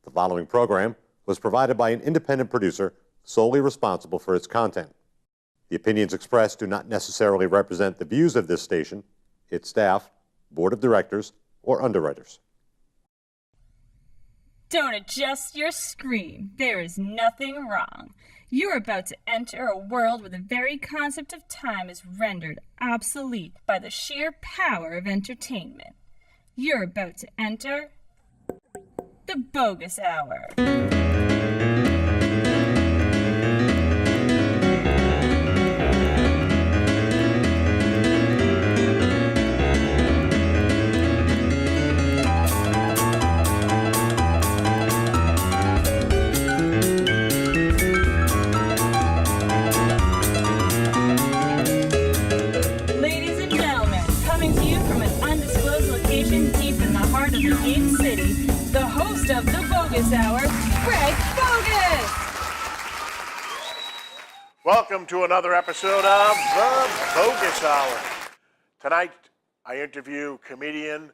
The following program was provided by an independent producer solely responsible for its content. The opinions expressed do not necessarily represent the views of this station, its staff, board of directors, or underwriters. Don't adjust your screen. There is nothing wrong. You're about to enter a world where the very concept of time is rendered obsolete by the sheer power of entertainment. You're about to enter the Boggis Hour. The host of the Boggis Hour, Greg Boggis. Welcome to another episode of the Boggis Hour. Tonight, I interview comedian,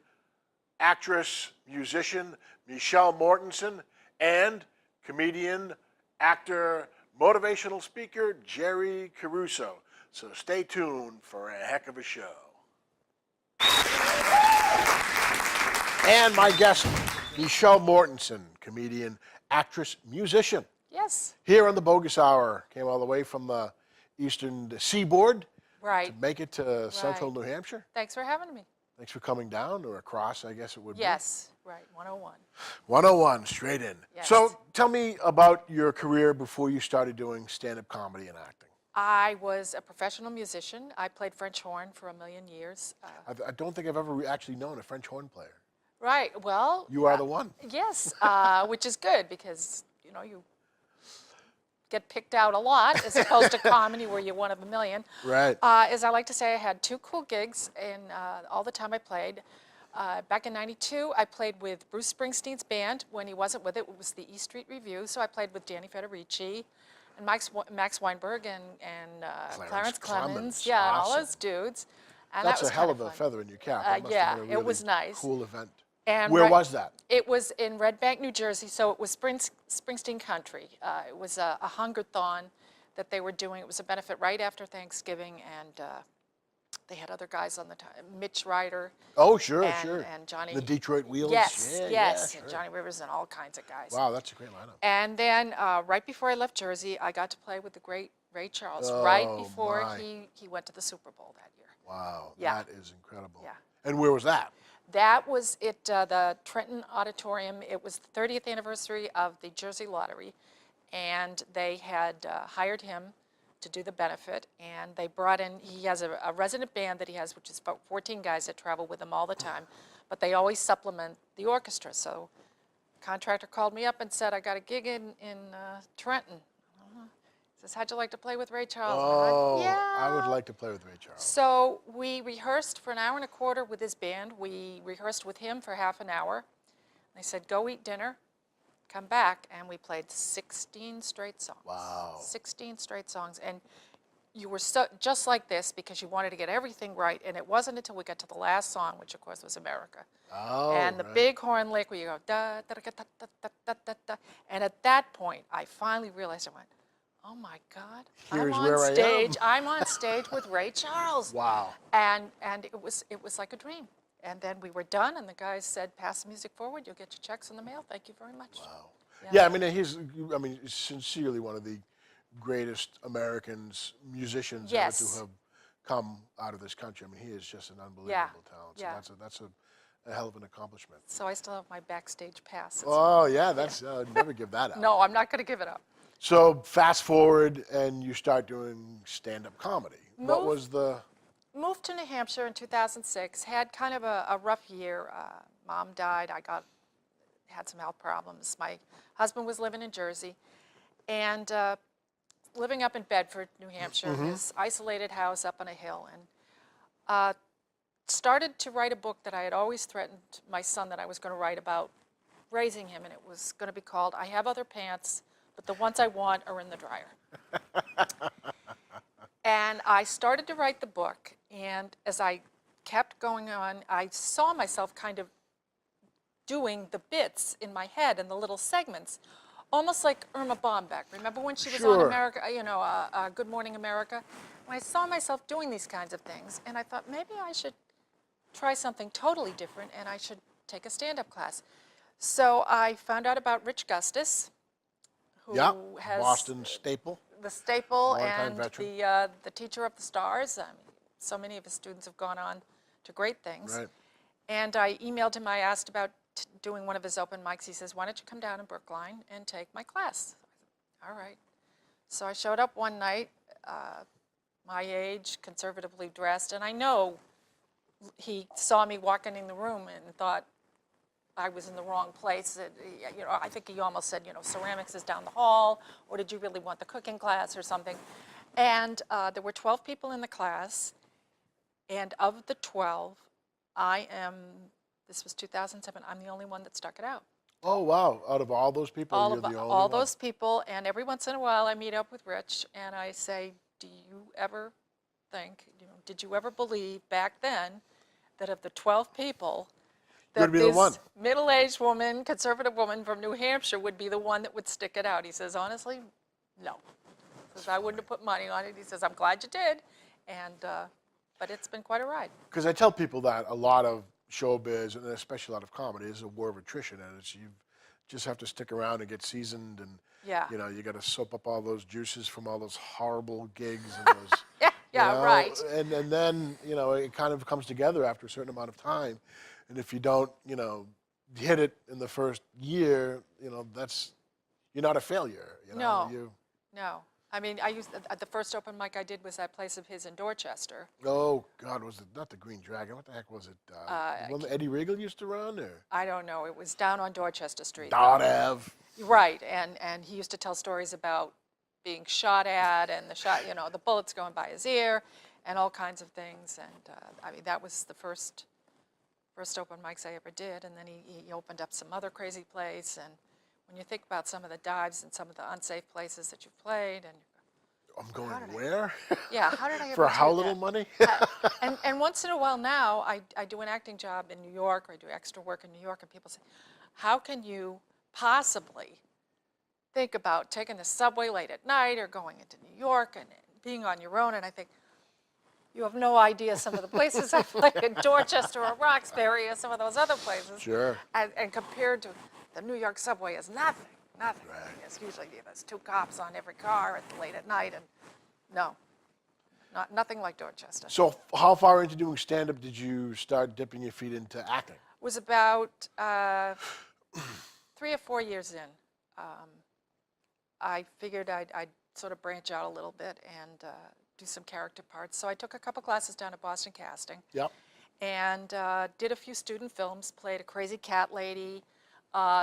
actress, musician Michelle Mortenesen and comedian, actor, motivational speaker Jerry Caruso. So stay tuned for a heck of a show. And my guest, Michelle Mortenesen, comedian, actress, musician. Yes. Here on the Boggis Hour, came all the way from the eastern seaboard. Right. To make it to central New Hampshire. Thanks for having me. Thanks for coming down, or across, I guess it would be. Yes, right, 101. 101, straight in. Yes. So tell me about your career before you started doing stand-up comedy and acting. I was a professional musician. I played French horn for 1,000,000 years. I don't think I've ever actually known a French horn player. Right, well. You are the one. Yes, which is good because, you know, you get picked out a lot as opposed to comedy where you're one of 1,000,000. Right. As I like to say, I had 2 cool gigs in all the time I played. Back in '92, I played with Bruce Springsteen's band. When he wasn't with it, it was the E Street Review. So I played with Danny Federici and Max Weinberg and Clarence Clemens. Yeah, awesome. and all those dudes. And That's that was a hell of kind a fun. feather in your cap. That must Yeah, have been a really it was nice. Cool event. And where was that? It was in Red Bank, New Jersey, so it was Springsteen Country. It was a hunger-thon that they were doing. It was a benefit right after Thanksgiving, and they had other guys on the time, Mitch Ryder. Oh, sure, and, sure. And Johnny. The Detroit Wheels. Yes, yeah, yes, yeah, sure. and Johnny Rivers and all kinds of guys. Wow, that's a great lineup. And then right before I left Jersey, I got to play with the great Ray Charles, Oh, right before my. he went to the Super Bowl that year. Wow, Yeah. that is incredible. Yeah. And where was that? That was at the Trenton Auditorium. It was the 30th anniversary of the Jersey Lottery, and they had hired him to do the benefit, and they brought in, he has a resident band that he has, which is about 14 guys that travel with him all the time, but they always supplement the orchestra. So the contractor called me up and said, I got a gig in Trenton. He says, how'd you like to play with Ray Charles? Oh, yeah. I would like to play with Ray Charles. So we rehearsed for an hour and a quarter with his band. We rehearsed with him for half an hour. They said, go eat dinner, come back, and we played 16 straight songs. Wow. 16 straight songs. And you were so just like this because you wanted to get everything right, and it wasn't until we got to the last song, which of course was America. Oh, and the right. big horn lick where you go, da, da, da, da, da, da, da, da, da. And at that point, I finally realized, I went, oh my God, Here's I'm where on I am. stage. I'm on stage with Ray Charles. Wow. And it was like a dream. And then we were done, and the guys said, pass the music forward. You'll get your checks in the mail. Thank you very much. Wow. Yeah, I mean, he's sincerely one of the greatest musicians ever Yes. to have come out of this country. I mean, he is just an unbelievable talent. So Yeah. that's a hell of an accomplishment. So I still have my backstage pass. Oh, yeah, that's never give that up. No, I'm not going to give it up. So fast forward, and you start doing stand-up comedy. What was the... Moved to New Hampshire in 2006, had kind of a rough year. Mom died, had some health problems. My husband was living in Jersey, and living up in Bedford, New Hampshire, this isolated house up on a hill, and started to write a book that I had always threatened my son that I was going to write about raising him, and it was going to be called I Have Other Pants, but the ones I want are in the dryer. And I started to write the book, and as I kept going on, I saw myself kind of doing the bits in my head and the little segments, almost like Irma Bombeck. Remember when she was on Sure. America, Good Morning America? When I saw myself doing these kinds of things, and I thought maybe I should try something totally different, and I should take a stand-up class. So I found out about Rich Gustis, who Yeah, has Boston staple. the staple Longtime and veteran. the teacher of the stars. I mean, so many of his students have gone on to great things. Right. And I emailed him. I asked about doing one of his open mics. He says, "Why don't you come down to Brookline and take my class?" All right. So I showed up one night, my age, conservatively dressed, and I know he saw me walking in the room and thought I was in the wrong place. I think he almost said, ceramics is down the hall, or did you really want the cooking class or something? And there were 12 people in the class, and of the 12, this was 2007, I'm the only one that stuck it out. Oh, wow. Out of all those people, you're the only All one. those people, and every once in a while I meet up with Rich, and I say, do you ever think, did you ever believe back then that of the 12 people, You'd that be the one. this middle-aged woman, conservative woman from New Hampshire would be the one that would stick it out? He says, honestly, no. He says, I wouldn't have put money on it. He says, I'm glad you did, but it's been quite a ride. Because I tell people that a lot of showbiz, and especially a lot of comedy, is a war of attrition, and you just have to stick around and get seasoned, and Yeah. you got to soap up all those juices from all those horrible gigs and those. Yeah, right. And then it kind of comes together after a certain amount of time, and if you don't hit it in the first year, you're not a failure. No. No. I mean, the first open mic I did was that place of his in Dorchester. Oh God, was it not the Green Dragon? What the heck was it? One that Eddie Regal used to run, or I don't know. It was down on Dorchester Street. Dodev? Right, and he used to tell stories about being shot at and the bullets going by his ear and all kinds of things. And I mean, that was the first open mics I ever did. And then he opened up some other crazy place. And when you think about some of the dives and some of the unsafe places that you've played, and I'm going where? yeah, how did I ever For do how that? little money? And once in a while now, I do an acting job in New York, or I do extra work in New York, and people say, how can you possibly think about taking the subway late at night or going into New York and being on your own? And I think, you have no idea some of the places I played in Dorchester or Roxbury or some of those other places. Sure. And compared to the New York subway is nothing. Right. It's usually there's 2 cops on every car late at night, and nothing like Dorchester. So how far into doing stand-up did you start dipping your feet into acting? It was about 3 or 4 years in. I figured I'd sort of branch out a little bit and do some character parts. So I took a couple classes down at Boston Casting. Yep. And did a few student films, played a crazy cat lady,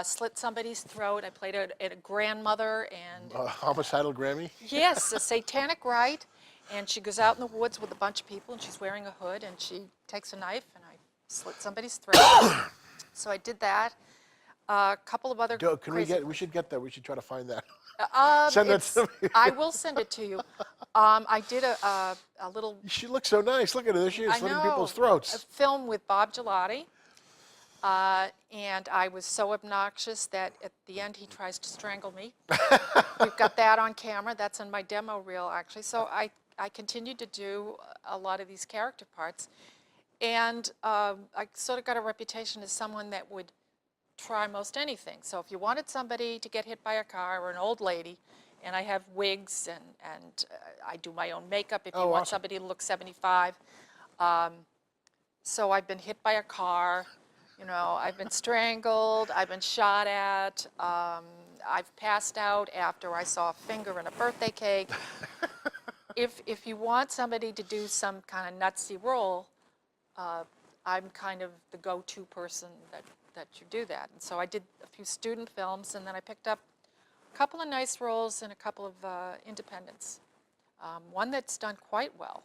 slit somebody's throat. I played a grandmother and... Homicidal Grammy? Yes, a satanic rite. And she goes out in the woods with a bunch of people, and she's wearing a hood, and she takes a knife, and I slit somebody's throat. So I did that. A couple of other We should get that. We should try to find that. Send that to me. I will send it to you. I did a little... She looks so nice. Look at her. There she is, slitting people's A throats. film with Bob Gelati. And I was so obnoxious that at the end he tries to strangle me. We've got that on camera. That's in my demo reel, actually. So I continued to do a lot of these character parts. And I sort of got a reputation as someone that would try most anything. So if you wanted somebody to get hit by a car, or an old lady, and I have wigs, and I do my own makeup if you want somebody to look 75. So I've been hit by a car, I've been strangled, I've been shot at, I've passed out after I saw a finger in a birthday cake. If you want somebody to do some kind of nutsy role, I'm kind of the go-to person that you do that. And so I did a few student films, and then I picked up a couple of nice roles in a couple of independents. One that's done quite well.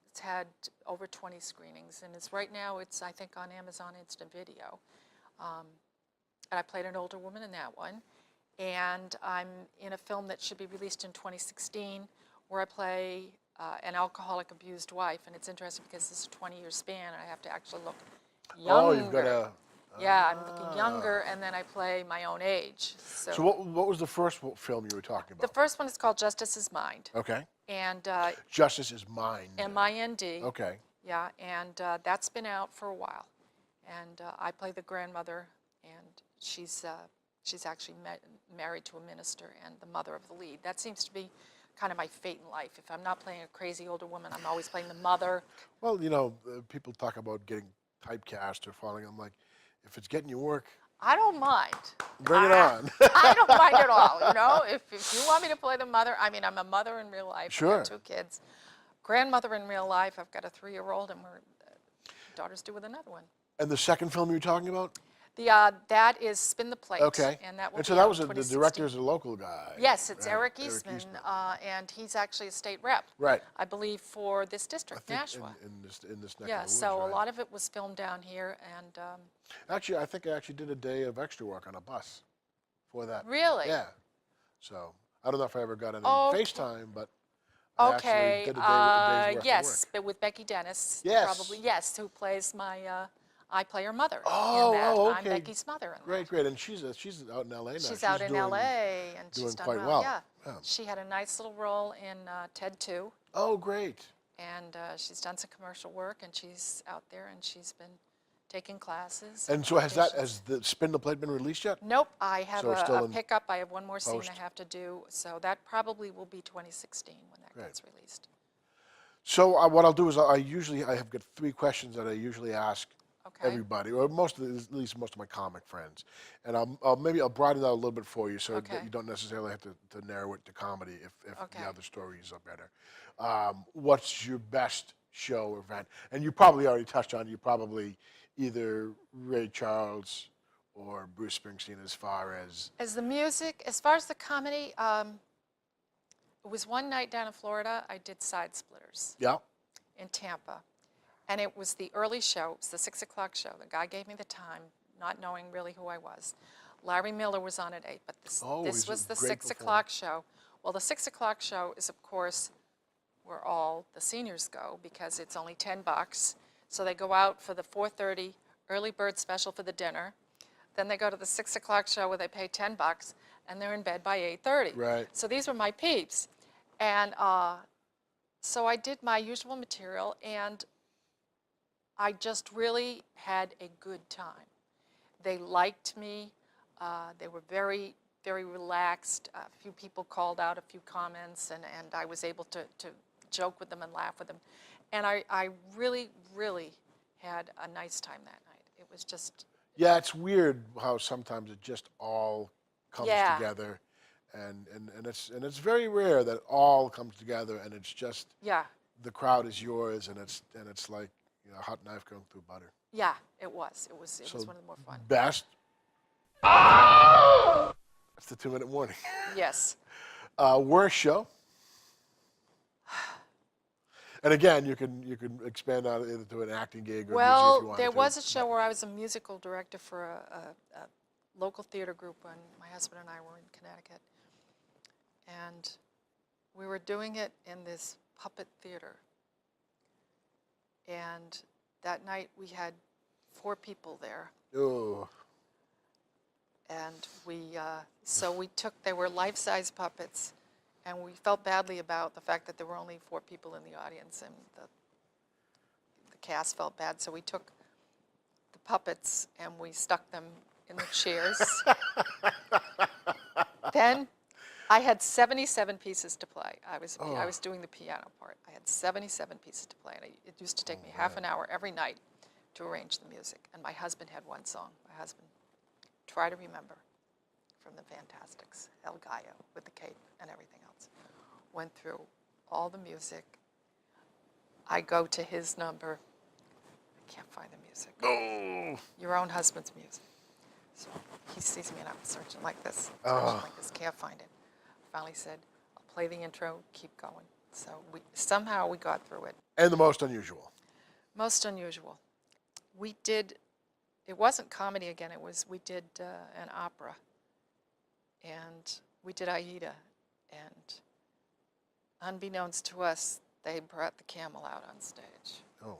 It's had over 20 screenings, and right now it's, I think, on Amazon Instant Video. And I played an older woman in that one. And I'm in a film that should be released in 2016, where I play an alcoholic abused wife. And it's interesting because this is a 20-year span, and I have to actually look younger. Oh, you've got Yeah, I'm looking younger, and then I play my own age. So what was the first film you were talking The about? first one is called Justice is Mind. Okay. And Justice is Mind. Mind. Okay. Yeah, and that's been out for a while. And I play the grandmother, and she's actually married to a minister and the mother of the lead. That seems to be kind of my fate in life. If I'm not playing a crazy older woman, I'm always playing the mother. Well, people talk about getting typecast or falling. I'm like, if it's getting you work, I don't mind. bring it on. I don't mind at all, If you want me to play the mother, I mean, I'm a mother in real life. Sure. I've got 2 kids. Grandmother in real life, I've got a 3-year-old, and we're daughter's due with another one. And the second film you were talking about? That is Spin the Plate. Okay. And that will so be that out was in the 2016. director's a local guy. Yes, it's right? Eric Eastman, and he's actually a state rep. Right. I believe for this I district, think Nashua. in this neck Yeah, of the woods, so right? a lot of it was filmed down here, and Actually, I think I actually did a day of extra work on a bus for that. Really? Yeah. So I don't know if I ever got any Okay. FaceTime, but I okay, actually did a day's worth yes, of work. but with Becky Dennis, Yes. probably, yes, who plays my, I play her mother Oh, in that. oh, I'm okay. Becky's mother in that. Great, great. And she's out in L.A. now. She's out in doing, L.A. and doing she's done quite well. well. Yeah. Yeah. She had a nice little role in Ted 2, Oh, great. and she's done some commercial work, and she's out there, and she's been taking classes. And so has auditions. the Spin the Plate been released yet? Nope, I have So it's still a in pickup. I have one more scene post? I have to do, so that probably will be 2016 when that Great. gets released. So what I'll do is I have got 3 questions that I usually ask Okay. everybody, or at least most of my comic friends, and I'll broaden it out a little bit for you, so Okay. that you don't necessarily have to narrow it to comedy if Okay. the other stories are better. What's your best show or event? And you probably already touched on it. You probably either Ray Charles or Bruce Springsteen as far as As the music, as far as the comedy, it was one night down in Florida. I did Side Splitters yeah. in Tampa, and it was the early show. It was the 6 o'clock show. The guy gave me the time, not knowing really who I was. Larry Miller was on at 8, but this he's a was the great 6 o'clock show. Well, the 6 o'clock show is, of course, where all the seniors go because it's only $10. So they go out for the 4:30 early bird special for the dinner. Then they go to the 6 o'clock show where they pay $10, and they're in bed by 8:30. Right. So these were my peeps. And so I did my usual material, and I just really had a good time. They liked me. They were very, very relaxed. A few people called out a few comments, and I was able to joke with them and laugh with them. And I really, really had a nice time that night. It was just... Yeah, it's weird how sometimes it just all comes Yeah. together, and it's very rare that it all comes together and it's just Yeah, the crowd is yours and it's like a hot knife going through butter. yeah, it was. It was So one of the more fun. best. That's the 2-minute warning. Yes. Worst show. And again, you can expand on it into an acting gig or music if you Well, wanted there to. was a show where I was a musical director for a local theater group when my husband and I were in Connecticut. And we were doing it in this puppet theater. And that night we had 4 people there. Oh, And they were life-size puppets, and we felt badly about the fact that there were only 4 people in the audience, and the cast felt bad, so we took the puppets and we stuck them in the chairs. Then I had 77 pieces to play. I was doing the piano part. I had 77 pieces to play, and it used to take me half an hour every night to arrange the music, and my husband had one song. My husband, Try to Remember, from the Fantastics, El Gallo, with the cape and everything else. Went through all the music. I go to his number. I can't find the music. oh, Your own husband's music. So he sees me and I'm searching like this, can't find it. Finally said, I'll play the intro, keep going. So somehow we got through it. and the most unusual. Most unusual. We did, it wasn't comedy again, we did an opera. And we did Aida. And unbeknownst to us, they brought the camel out on stage. Oh,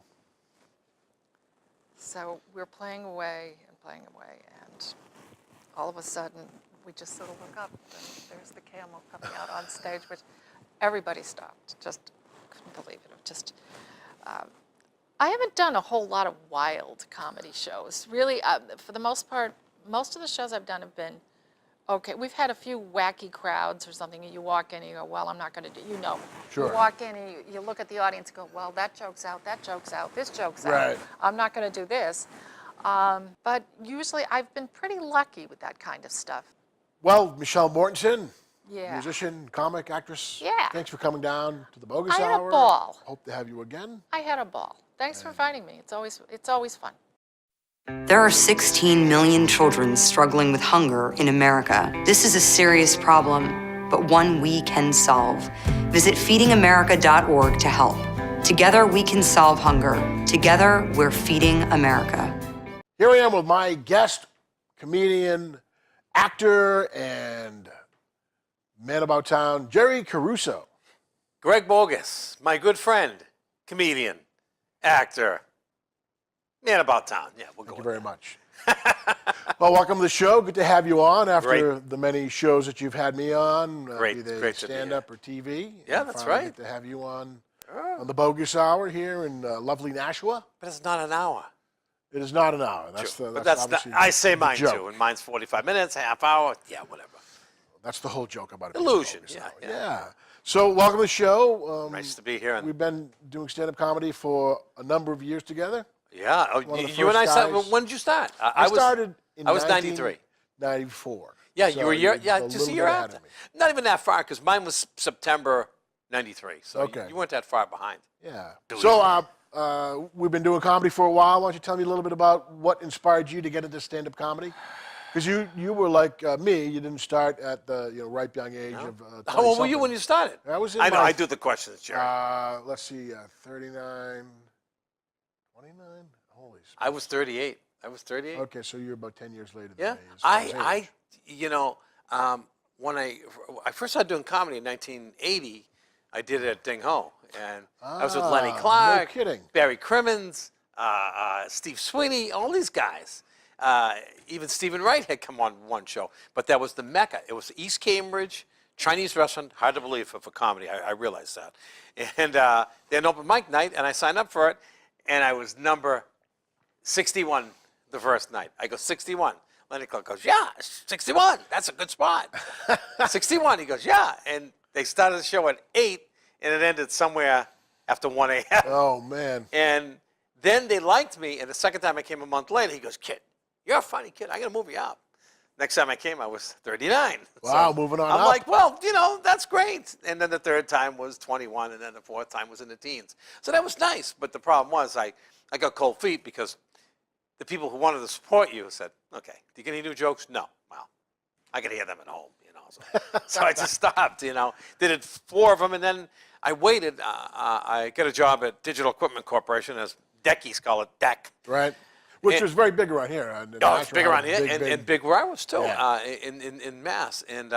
So we're playing away and playing away, and all of a sudden, we just sort of look up, and there's the camel coming out on stage, which everybody stopped. Just couldn't believe it. It was just, I haven't done a whole lot of wild comedy shows. Really, for the most part, most of the shows I've done have been okay. We've had a few wacky crowds or something, and you walk in and you go, well, I'm not going to do, Sure. You walk in and you look at the audience and go, well, that joke's out, this joke's out. Right. I'm not going to do this. But usually I've been pretty lucky with that kind of stuff. Well, Michelle Mortenesen, Yeah. musician, comic, actress. Yeah. Thanks for coming down to the Boggis I had a Hour. ball. Hope to have you again. I had a ball. Thanks for inviting me. It's always fun. There are 16 million children struggling with hunger in America. This is a serious problem, but one we can solve. Visit feedingamerica.org to help. Together we can solve hunger. Together we're feeding America. Here I am with my guest, comedian, actor, and man about town, Jerry Caruso. Greg Boggis, my good friend, comedian, actor, man about town. Yeah, we'll go Thank you with very much. Well, welcome to the show. Good to have you on after the many shows that you've had me on. Great, be they great to be stand-up or TV. Yeah, And that's finally right. Get to have you on the Boggis Hour here in lovely Nashua. But it's not an hour. It is not an hour. That's True. the. But That's that's not, obviously I say the mine joke. too, and mine's 45 minutes, half hour, yeah, whatever. That's the whole joke about it. Illusion, Boggis yeah, Hour. yeah. So welcome to the show. Nice to be here. And We've been doing stand-up comedy for a number of years together. yeah, oh, one of the you and I first started. guys- When did you start? I started in I was 93. 94. Yeah, So you were a year. you're Yeah, a just a little year bit ahead after. of me. Not even that far, because mine was September '93. So Okay. you weren't that far behind. Yeah. Do So we've been doing comedy for a while. Why don't you tell me a little bit about what inspired you to get into stand-up comedy? Because you were like me. You didn't start at the right young age of. How old were you 20-something. when you started? I was in I know. my- I do the questions, Jerry. Let's see, 39, 29. Holy. I was 38. I was 38. Okay, so you're about 10 years later than Yeah, me. as far as age. when I first started doing comedy in 1980, I did it at Ding Ho, and I was with Lenny Ah, no Clark, kidding. Barry Crimmins, Steve Sweeney, all these guys. Even Stephen Wright had come on one show, but that was the Mecca. It was East Cambridge, Chinese restaurant, hard to believe for comedy, I realized that. And they had an open mic night, and I signed up for it, and I was number 61 the first night. I go, 61. Lenny Clark goes, yeah, 61. That's a good spot. 61. He goes, yeah. And they started the show at 8, and it ended somewhere after 1 a.m. Oh man. And then they liked me, and the second time I came a month later, he goes, kid, you're a funny kid. I'm going to move you up. Next time I came, I was 39. Wow, moving on I'm up. like, well, that's great. And then the third time was 21, and then the fourth time was in the teens. So that was nice. But the problem was I got cold feet because the people who wanted to support you said, okay, do you get any new jokes? No. Well, I could hear them at home, So I just stopped, Did it 4 of them, and then I waited. I got a job at Digital Equipment Corporation, as Deckies call it, DEC. Right. Which And- was very big around here. Oh, it's big around here, and big where I was too, Yeah. in Mass. And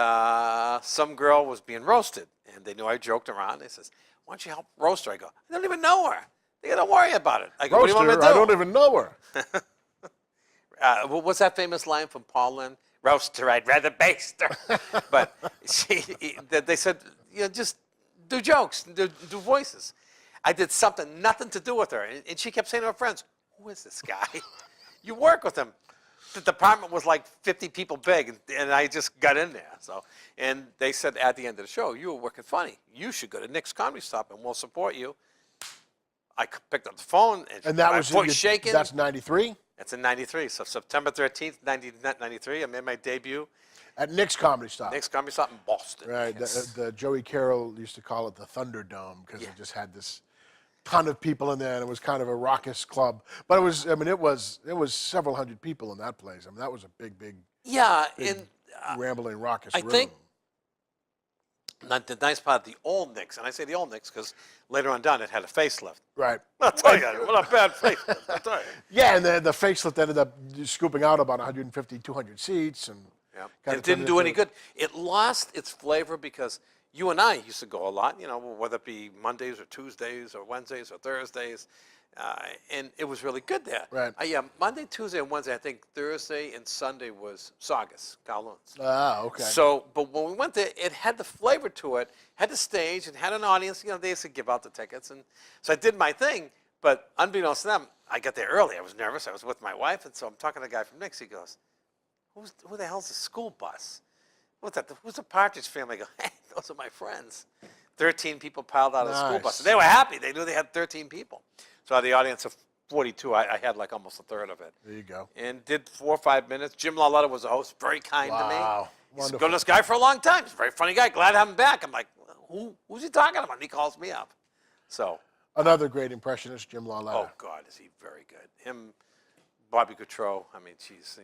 some girl was being roasted, and they knew I joked around. They says, "Why don't you help roast her?" I go, "I don't even know her. You don't worry about it." I go, "What do you want me to do?" I don't even know her. What's that famous line from Paul Lynde? Roast her, I'd rather baste her. But they said, just do jokes, do voices. I did something, nothing to do with her. And she kept saying to her friends, who is this guy? You work with him. The department was like 50 people big, and I just got in there. And they said at the end of the show, you were working funny. You should go to Nick's Comedy Stop, and we'll support you. I picked up the phone, And that my was voice shaking. That's 93 It's in 93, so September 13th, 1993, I made my debut. at Nick's Comedy Stop. Nick's Comedy Stop in Boston. Right. Yes. The Joey Carroll used to call it the Thunderdome because Yeah. it just had this ton of people in there, and it was kind of a raucous club. But it was several hundred people in that place. I mean, that was a big, Yeah, and rambling, raucous I room. think the nice part of the old Nick's, and I say the old Nick's because later on down it had a facelift. Right. I'll tell you, what a bad facelift, I'll tell you. Yeah, and the facelift ended up scooping out about 150, 200 seats, and Yeah. kinda It didn't turned do any into- good. It lost its flavor because you and I used to go a lot, whether it be Mondays or Tuesdays or Wednesdays or Thursdays. And it was really good there. Right. Yeah, Monday, Tuesday, and Wednesday. I think Thursday and Sunday was Saugus, Kowloon's. Ah, okay. So, but when we went there, it had the flavor to it, had the stage, it had an audience. They used to give out the tickets. And so I did my thing, but unbeknownst to them, I got there early. I was nervous. I was with my wife, and so I'm talking to a guy from Nick's. He goes, who the hell's the school bus? What's that? Who's the Partridge Family? I go, hey, those are my friends. 13 people piled out of the school bus. And they were happy. They knew they had 13 people. So out of the audience of 42, I had like almost a third of it. There you go. And did 4 or 5 minutes. Jim LaLetta was the host, very kind to me. Wow. He's known this guy for a long time. He's a very funny guy. Glad to have him back. I'm like, who's he talking about? And he calls me up. So. Another great impressionist, Jim LaLetta. Oh, God, is he very good. Him, Bobby Gautreau, I mean, geez,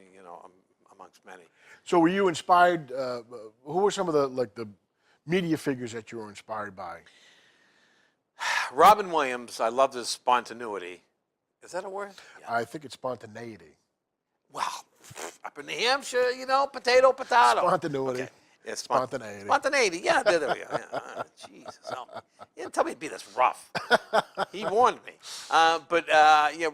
amongst many. So were you inspired, who were some of the media figures that you were inspired by? Robin Williams, I loved his spontaneity. Is that a word? Yeah. I think it's spontaneity. Well, up in New Hampshire, potato. Spontaneity. Okay. Yeah, Spontaneity. Spontaneity, yeah, there we go. Yeah. Jesus, he didn't tell me to be this rough. He warned me. But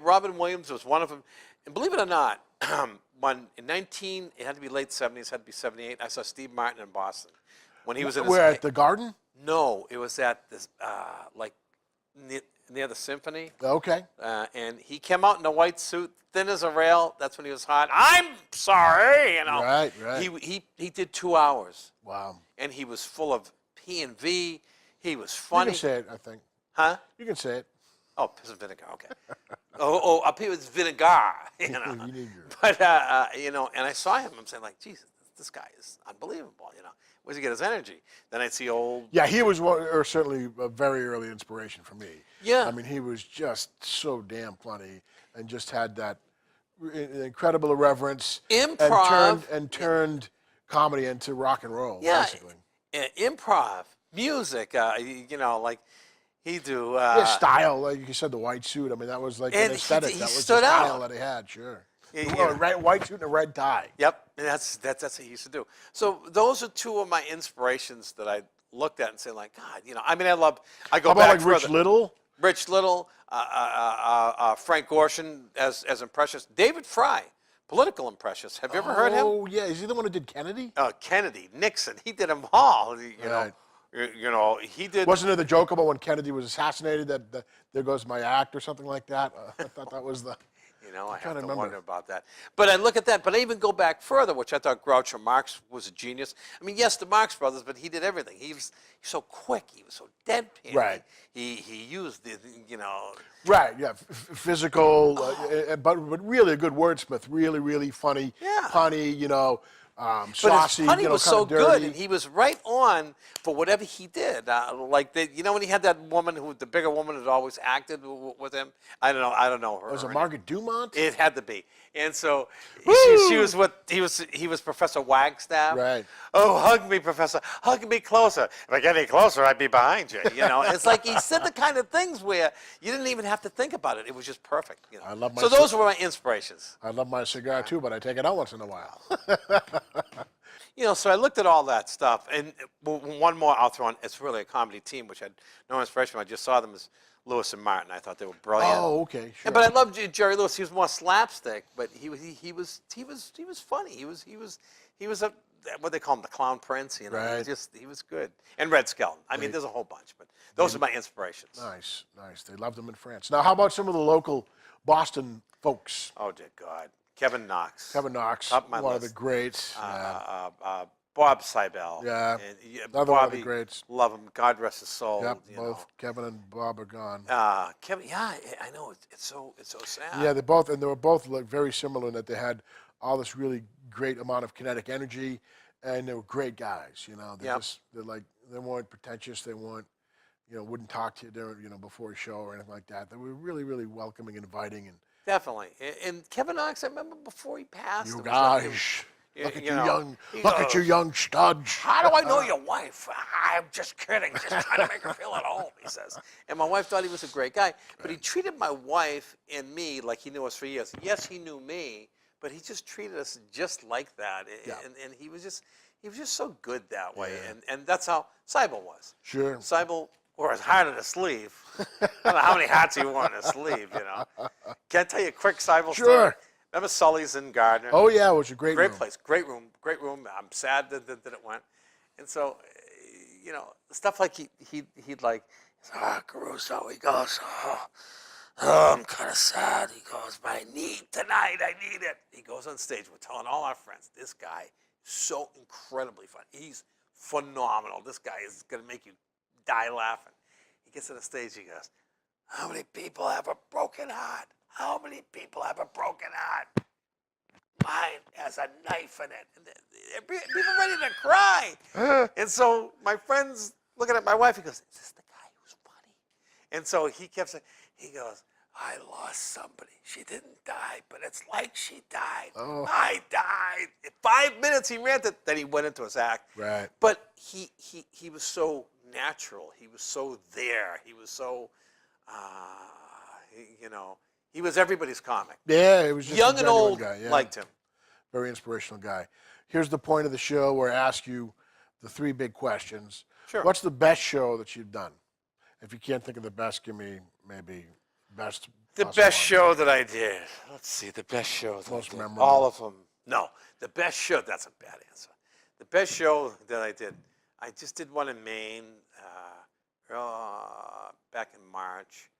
Robin Williams was one of them. And believe it or not, it had to be late 70s, had to be 78, I saw Steve Martin in Boston. When he was in Where, at the Garden? No, it was at this, near the Symphony. Okay. And he came out in a white suit, thin as a rail. That's when he was hot. I'm sorry, Right. He did 2 hours. Wow. And he was full of P&V. He was funny. You can say it, I think. Huh? You can say it. Oh, piss and vinegar. Okay. Up here it's vinegar. Vinegar. But and I saw him. I'm saying like, Jesus, this guy is unbelievable. Where's he get his energy? Then I'd see old. Yeah, he was certainly a very early inspiration for me. Yeah. I mean, he was just so damn funny and just had that incredible irreverence. Improv. And turned comedy into rock and roll, Yeah. basically. Improv, music. Like he do. His style, like you said, the white suit. I mean, that was like an And aesthetic. he that was the stood style out. that he had, sure. Yeah, Red, white suit and a red tie. Yep, and that's what he used to do. So those are two of my inspirations that I looked at and say like, God, I go How about back like further. Rich Little? Rich Little, Frank Gorshin as impressionist, David Fry, political impressionist. Have you ever heard him? Oh yeah, is he the one who did Kennedy? Kennedy, Nixon, he did them all. Right. He did. Wasn't there the joke about when Kennedy was assassinated that there goes my act or something like that? I thought that was the. I have to remember. wonder about that. But I look at that, but I even go back further, which I thought Groucho Marx was a genius. I mean, yes, the Marx Brothers, but he did everything. He's so quick. He was so deadpan. Right. He used the. Right, yeah, physical, but really a good wordsmith. Really, really funny, Yeah. punny, But saucy, his punny was kinda so dirty. good, and he was right on for whatever he did. When he had that woman the bigger woman who always acted with him. I don't know her. Was it name. Margaret Dumont? It had to be, and so she was he was Professor Wagstaff. Right. Oh, hug me, Professor. Hug me closer. If I get any closer, I'd be behind you. It's like he said the kind of things where you didn't even have to think about it. It was just perfect. I love my so those were my inspirations. I love my cigar too, but I take it out once in a while. So I looked at all that stuff, and one more I'll throw in. It's really a comedy team, which had no inspiration. I just saw them as Lewis and Martin. I thought they were brilliant. Oh, okay, sure. But I loved Jerry Lewis. He was more slapstick, but he was funny. He was a what they call him, the clown prince. Right. He was good. And Red Skelton. I mean, there's a whole bunch, but those are my inspirations. Nice. They loved them in France. Now, how about some of the local Boston folks? Oh dear God, Kevin Knox. Kevin Knox, Top of my one of list. the greats. Bob Seibel. Yeah, And, another one of Bobby, the greats. Love him. God rest his soul. Yep, both Kevin and Bob are gone. Kevin, yeah, I know. It's so sad. Yeah, they were both very similar in that they had all this really great amount of kinetic energy, and they were great guys. They weren't pretentious. They weren't, wouldn't talk to you during, before a show or anything like that. They were really, really welcoming and inviting. And Definitely. And Kevin Knox, I remember before he passed. you it was like guys, look at you you know, young, he look at goes, you young studs. How do I know your wife? I'm just kidding. Just trying to make her feel at home, he says. And my wife thought he was a great guy. But he treated my wife and me like he knew us for years. Yes, he knew me, but he just treated us just like that. Yeah. And he was just so good that way. And that's how Seibel was. Sure. Seibel, or his heart on his sleeve. I don't know how many hats he wore on his sleeve, you know. Can I tell you a quick Seibel story? Sure. Remember Sully's in Gardner? Oh, yeah, it was a great room. Great place, great room. I'm sad that it went. And so, you know, stuff like he'd like, Caruso, he goes, oh, I'm kind of sad. He goes, I need tonight, I need it. He goes on stage, we're telling all our friends, this guy is so incredibly fun. He's phenomenal. This guy is going to make you die laughing. He gets on the stage, he goes, how many people have a broken heart? How many people have a broken heart? Mine has a knife in it. And people ready to cry. And so my friends looking at my wife, he goes, is this the guy who's funny? And so he kept saying, he goes, I lost somebody. She didn't die, but it's like she died. Oh. I died. In 5 minutes he ranted, then he went into his act. Right. But he was so natural. He was so there. He was so, you know, he was everybody's comic. Yeah, it was just young a and genuine old guy. Yeah. liked him. Very inspirational guy. Here's the point of the show where I ask you the 3 big questions. Sure. What's the best show that you've done? If you can't think of the best, give me maybe best. The plus best one. show that I did. Let's see, the best show that Most I did. memorable. All of them. No, the best show, that's a bad answer. The best show that I did, I just did one in Maine back in March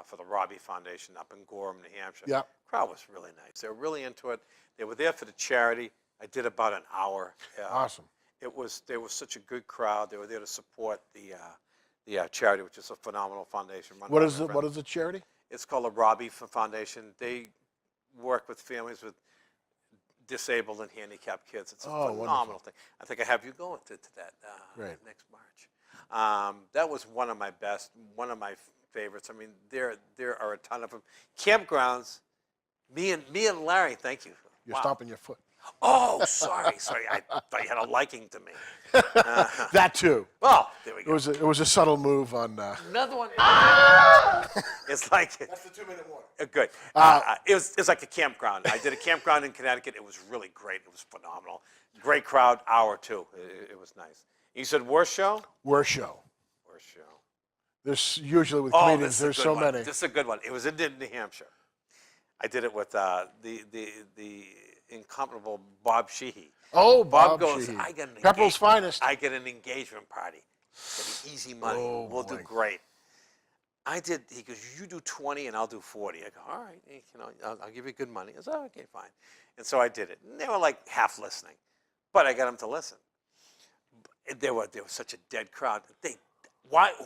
for the Robbie Foundation up in Gorham, New Hampshire. Yeah. Crowd was really nice. They were really into it. They were there for the charity. I did about an hour. Awesome. There was such a good crowd. They were there to support the charity, which is a phenomenal foundation. run What by is my it? friend. What is the charity? It's called the Robbie Foundation. They work with families with disabled and handicapped kids. It's a phenomenal wonderful. thing. I think I have you going to that Great. next March. That was one of my best, one of my favorites. I mean, there are a ton of them. Campgrounds. Me and Larry. Thank you. You're Wow. stomping your foot. Oh, sorry. I thought you had a liking to me. That too. Well, there we go. It was a subtle move on. Another one. It's like That's the 2-minute warning. good. It was like a campground. I did a campground in Connecticut. It was really great. It was phenomenal. Great crowd. Hour too. It was nice. You said worst show? Worst show. Worst show. There's usually with Oh, comedians. this is a There's good so one. many. This is a good one. It was in New Hampshire. I did it with the incomparable Bob Sheehy. Oh, Bob Bob goes, Sheehy. I get an Pepperell's finest. I get an engagement party. Get easy money. Oh, we'll boy. do great. He goes, you do 20 and I'll do 40. I go, all right, you know, I'll give you good money. I said, okay, fine. And so I did it. And they were like half listening, but I got them to listen. There was such a dead crowd.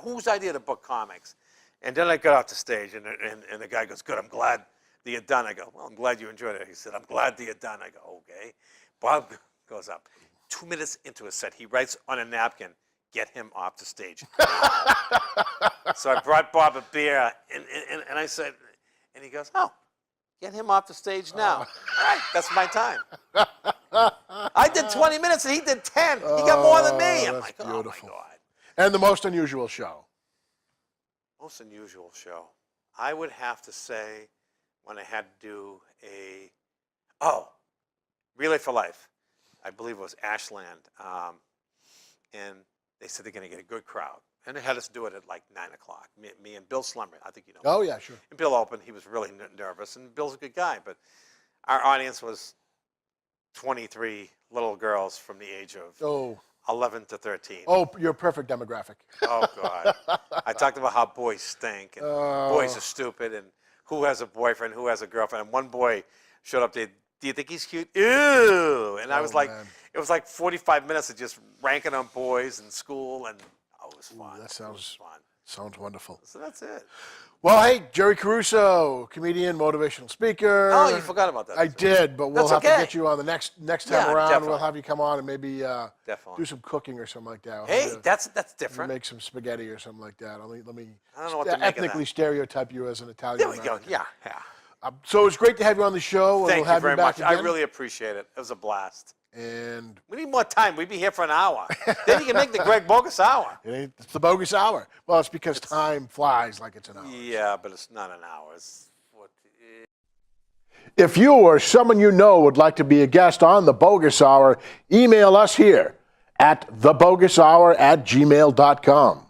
Whose idea to book comics? And then I got off the stage and the guy goes, good, I'm glad that you're done. I go, well, I'm glad you enjoyed it. He said, I'm glad that you're done. I go, okay. Bob goes up. 2 minutes into a set, he writes on a napkin, get him off the stage. So I brought Bob a beer, and I said, and he goes, oh, get him off the stage now. All right, that's my time. I did 20 minutes, and he did 10. He got more than me. I'm that's like, beautiful. oh, my God. And the most unusual show. Most unusual show. I would have to say when I had to do Relay for Life. I believe it was Ashland. And they said they're going to get a good crowd. And they had us do it at like 9 o'clock. Me and Bill Slumber, I think you know. Oh, yeah, sure. And Bill opened. He was really nervous. And Bill's a good guy. But our audience was 23 little girls from the age of 11 to 13. Oh, you're a perfect demographic. Oh, God. I talked about how boys stink and boys are stupid and who has a boyfriend, who has a girlfriend. And one boy showed up there, do you think he's cute? Ew. And I was like, man. it was like 45 minutes of just ranking on boys in school. And it was fun. That It was fun. sounds wonderful. So that's it. Well, hey, Jerry Caruso, comedian, motivational speaker. Oh, you forgot about that. I did, but we'll That's have to okay. get you on the next time Yeah, around. definitely. We'll have you come on and maybe Definitely. do some cooking or something like that. We'll Hey, have you that's different. make some spaghetti or something like that. Let me I don't know what to make of that. ethnically stereotype you as an Italian. There we go. American. Yeah. So it's great to have you on the show. and Thank we'll you have very back much. I again. really appreciate it. It was a blast. And We need more time. We'd be here for an hour. Then you can make the Greg Boggis hour. it's the bogus hour. Well, it's because time flies like it's an hour. Yeah, but it's not an hour. If you or someone you know would like to be a guest on The Bogus Hour, email us here at thebogishour@gmail.com.